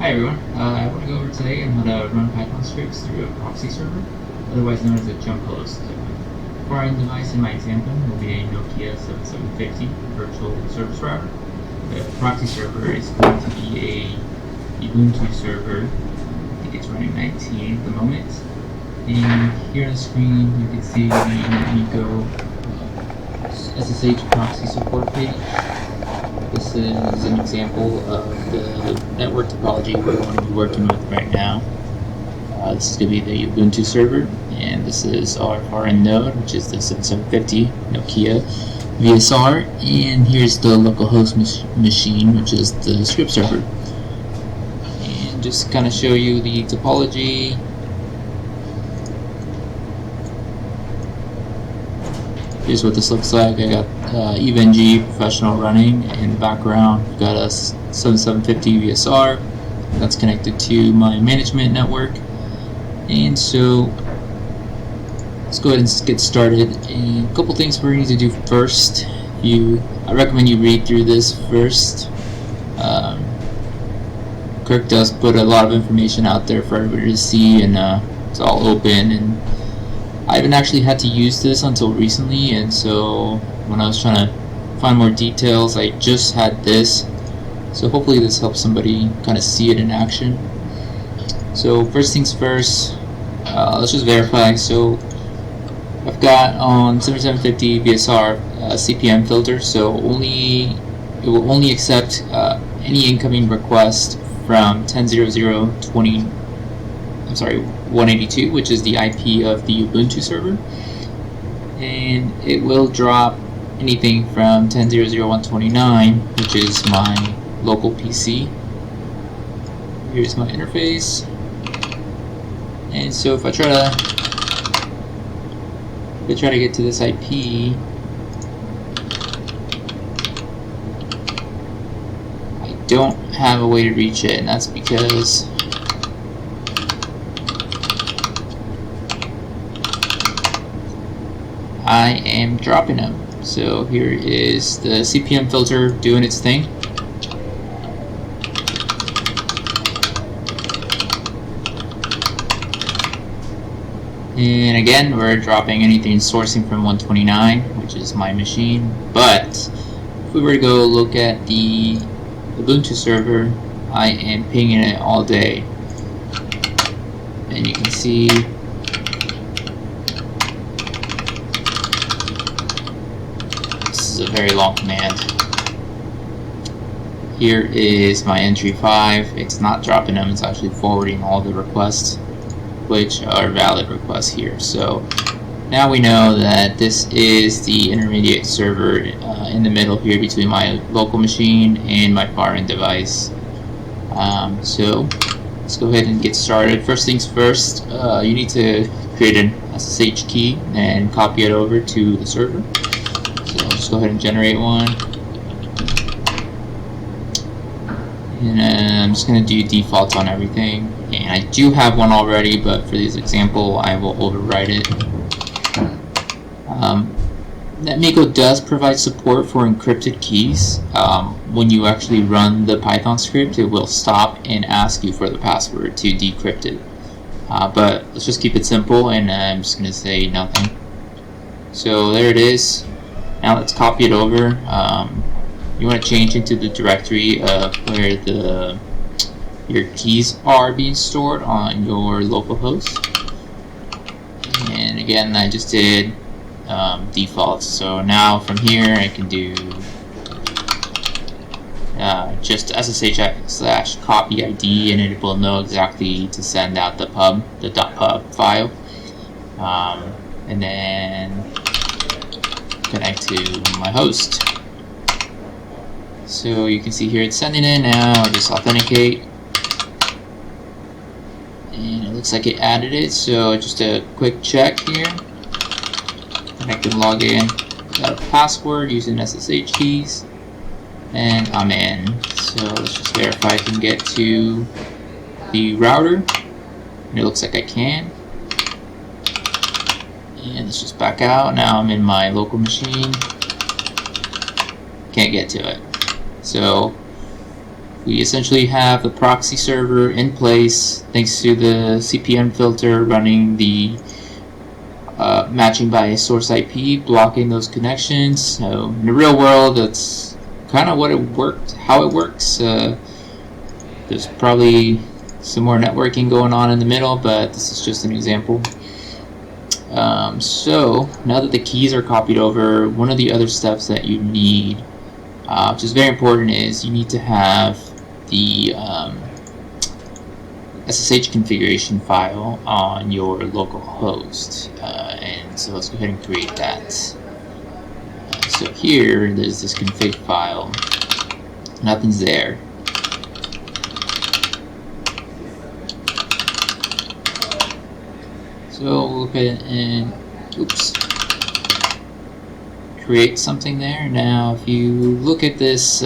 Hi everyone, I want to go over today on how to run Python scripts through a proxy server, otherwise known as a jump host. For our end device in my example will be a Nokia 7750 virtual service router. The proxy server is going to be a Ubuntu server. I think it's running 19 at the moment. And here on the screen you can see the Netmiko SSH Proxy support page. This is an example of the network topology we're going to be working with right now. This is going to be the Ubuntu server, and this is our end node, which is the 7750 Nokia VSR, and here's the localhost machine, which is the script server. And just kind of show you the topology. Here's what this looks like. I got EVNG professional running in the background. We've got a 7750 VSR that's connected to my management network. And so let's go ahead and get started. And a couple things we need to do first. I recommend you read through this first. Kirk does put a lot of information out there for everybody to see, and it's all open. And I haven't actually had to use this until recently, and so when I was trying to find more details, I just had this. So hopefully this helps somebody kind of see it in action. So first things first, let's just verify. So I've got on 7750 VSR CPM filter, so it will only accept any incoming request from 182, which is the IP of the Ubuntu server, and it will drop anything from 10.0.0.129, which is my local PC. Here's my interface, and so if I try to get to this IP, I don't have a way to reach it, and that's because I am dropping them. So here is the CPM filter doing its thing. And again, we're dropping anything sourcing from 129, which is my machine. But if we were to go look at the Ubuntu server, I am pinging it all day. And you can see a very long command. Here is my entry 5. It's not dropping them, it's actually forwarding all the requests, which are valid requests here. So now we know that this is the intermediate server in the middle here between my local machine and my far end device. So let's go ahead and get started. First things first, you need to create an SSH key and copy it over to the server. So I'll just go ahead and generate one, and I'm just going to do defaults on everything. And I do have one already, but for this example I will override it. Netmiko does provide support for encrypted keys. When you actually run the Python script, it will stop and ask you for the password to decrypt it. But let's just keep it simple, and I'm just going to say nothing. So there it is. Now let's copy it over. You want to change into the directory of where your keys are being stored on your local host. And again, I just did defaults. So now from here I can do just SSH/copy ID, and it will know exactly to send out the .pub file, and then connect to my host. So you can see here it's sending in now. I just authenticate, and it looks like it added it. So just a quick check here. Connect and log in. Got a password using SSH keys, and I'm in. So let's just verify I can get to the router, and it looks like I can. And let's just back out. Now I'm in my local machine. Can't get to it. So we essentially have the proxy server in place thanks to the CPM filter running the matching by source IP, blocking those connections. So in the real world, that's kind of how it works. There's probably some more networking going on in the middle, but this is just an example. So now that the keys are copied over, one of the other steps that you need, which is very important, is you need to have the SSH configuration file on your local host, and so let's go ahead and create that. So here, there's this config file. Nothing's there. So we'll go ahead and create something there. Now, if you look at this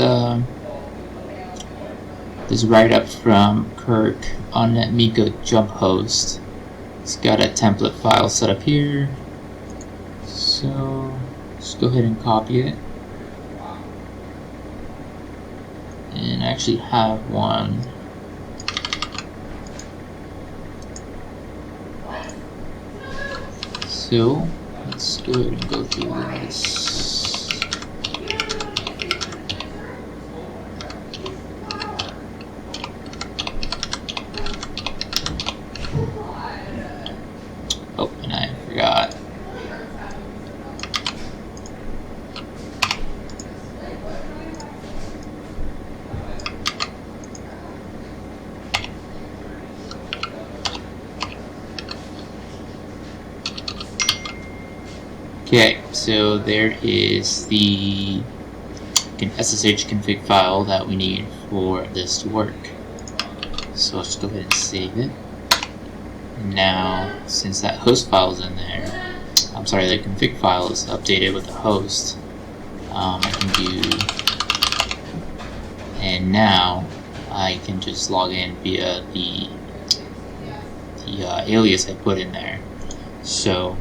this write-up from Kirk on Netmiko jump host, it's got a template file set up here. So just go ahead and copy it. And I actually have one. So let's go ahead and go through this. Oh, and I forgot. Okay, so there is the SSH config file that we need for this to work. So let's go ahead and save it. Now, since that host file is in there, the config file is updated with the host, I can do, and now I can just log in via the alias I put in there. So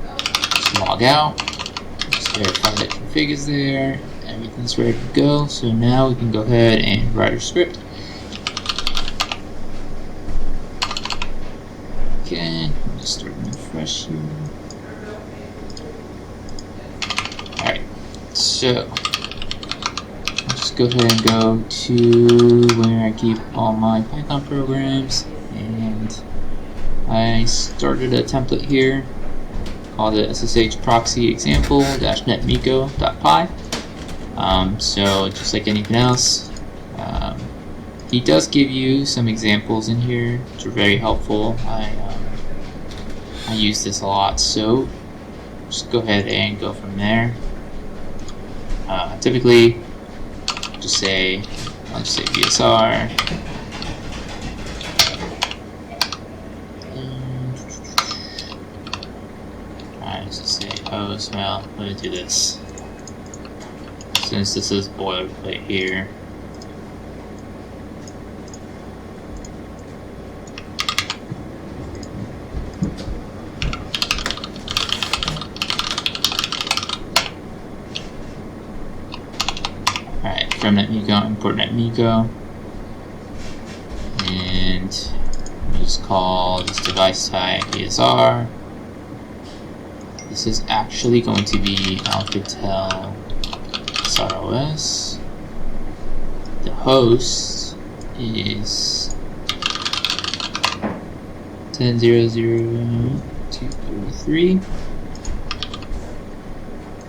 just log out. Verify that config is there, everything's ready to go. So now we can go ahead and write our script. Okay, I'll just start and refresh here. Alright, so I'll just go ahead and go to where I keep all my Python programs, and I started a template here called the SSH Proxy example-netmiko.py. So just like anything else, he does give you some examples in here which are very helpful. I use this a lot, so just go ahead and go from there. Typically, I'll just say VSR. Oh, well, let me do this. Since this is boilerplate here. Alright, from Netmiko, import Netmiko. And we'll just call this device type VSR. This is actually going to be Alcatel SROS. The host is 10.0.0.2.3.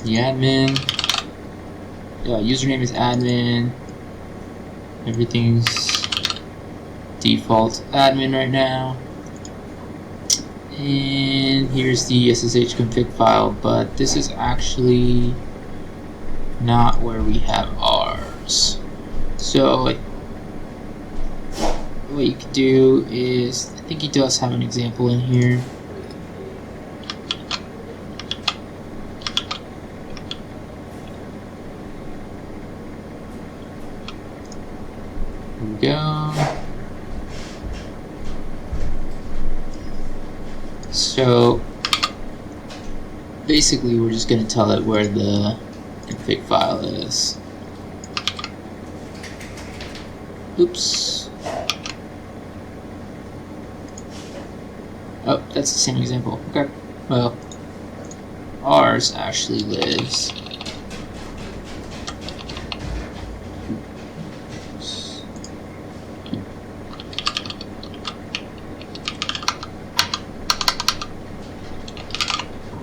The admin, username is admin. Everything's default admin right now. And here's the SSH config file, but this is actually not where we have ours. So what you could do is, I think he does have an example in here. Here we go. So basically we're just going to tell it where the config file is. Oops. Oh, that's the same example. Okay. Well, ours actually lives.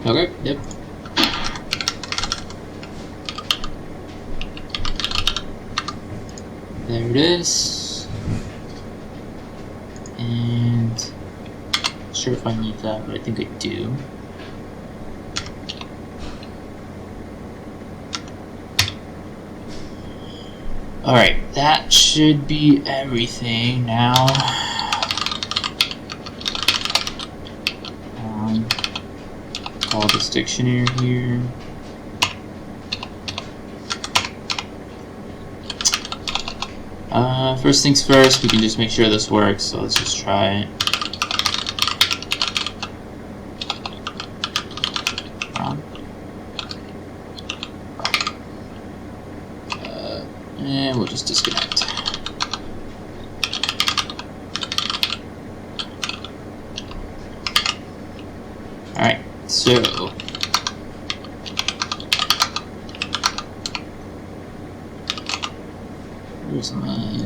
Okay, yep. There it is. And not sure if I need that, but I think I do. Alright, that should be everything now. Call this dictionary here. First things first, we can just make sure this works, so let's just try it. And we'll just disconnect. Alright, so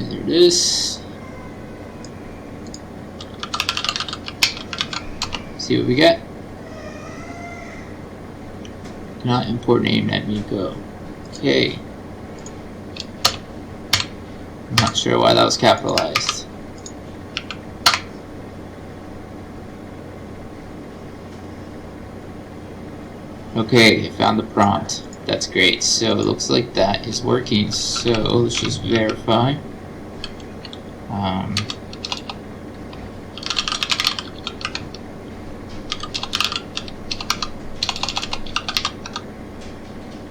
there it is. See what we get. Cannot import name Netmiko. Okay. I'm not sure why that was capitalized. Okay, I found the prompt. That's great. So it looks like that is working. So let's just verify.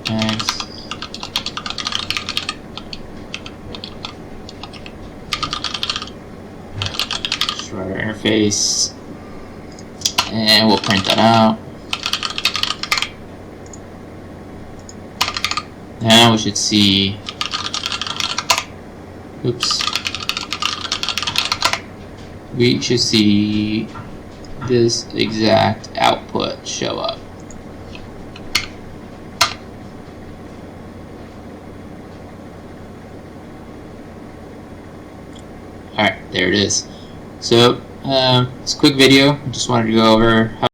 Next. Just write our interface, and we'll print that out. Now we should see, oops, we should see this exact output show up. Alright, there it is. So, it's a quick video. I just wanted to go over how